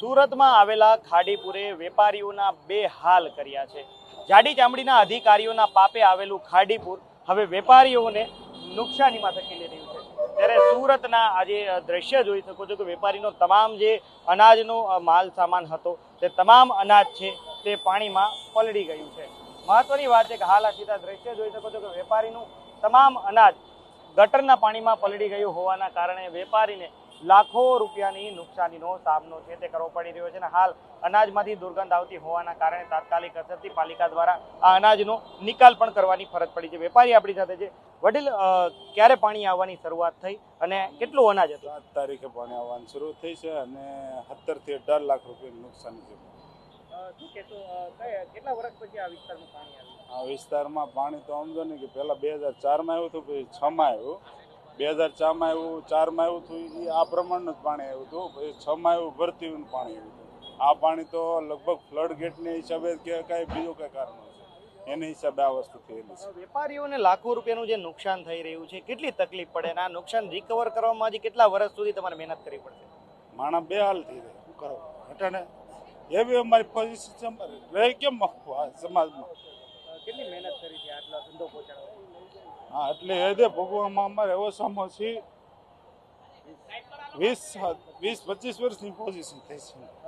સુરતમાં આવેલા ખાડીપુરે વેપારીઓના બે હાલ કર્યા છે। જાડી ચામડીના અધિકારીઓના પાપે આવેલું ખાડીપુર હવે વેપારીઓને નુકસાનીમાં ધકેલી રહ્યું છે। ત્યારે સુરતના આજે દ્રશ્ય જોઈ શકો છો કે વેપારીનો તમામ જે અનાજનો માલ સામાન હતો તે તમામ અનાજ છે તે પાણીમાં પલળી ગયું છે। મહત્વની વાત છે કે હાલ આ સીધા દ્રશ્ય જોઈ શકો છો કે વેપારીનું તમામ અનાજ ગટરના પાણીમાં પલળી ગયું હોવાના કારણે વેપારીને લાખો રૂપિયાની નુકસાનીનો સામનો છે તે કરવો પડી રહ્યો છે। અને હાલ અનાજમાંથી દુર્ગંધ આવતી હોવાના કારણે તાત્કાલિક અસરથી પાલિકા દ્વારા આ અનાજનો નિકાલ પણ કરવાની ફરજ પડી છે। વેપારી આપણી સાથે છે। વડીલ, ક્યારે પાણી આવવાની શરૂઆત થઈ અને કેટલું અનાજ હતું? 7 તારીખે પાણી આવવાની શરૂ થઈ છે અને 17 થી 18 લાખ રૂપિયાનું નુકસાન છે। શું કહેશો, કેટલા વર્ષ પછી આ વિસ્તારમાં પાણી આવ્યું? આ વિસ્તારમાં પાણી તો સમજો ને કે પહેલા 2004માં આવ્યું હતું, પછી 6માં આવ્યું, 2004માં આવ્યું, 4માં આવ્યું હતું, એ આ પ્રમાણનું જ પાણી આવ્યું હતું, પછી 6માં આવ્યું ભરતીનું પાણી આવ્યું હતું। આ પાણી તો લગભગ ફ્લડ ગેટના હિસાબે કે કાંઈ બીજું કાંઈ કારણ છે એના હિસાબે આ વસ્તુ થયેલી છે। વેપારીઓને લાખો રૂપિયાનું જે નુકસાન થઈ રહ્યું છે, કેટલી તકલીફ પડે અને આ નુકસાન રિકવર કરવામાં હજી કેટલા વર્ષ સુધી તમારે મહેનત કરવી પડશે? માણા બે હાલ થઈ જાય, શું કરો હટાને એવી અમારી પોઝિશન રહે કેમ સમાજમાં। કેટલી મહેનત કરી છે આટલો ધંધો પહોંચાડવા? હા, એટલે એ દે ભોગવામાં અમારે ઓછામાં ઓછી 20-25 વર્ષની પોઝિશન થઈ છે।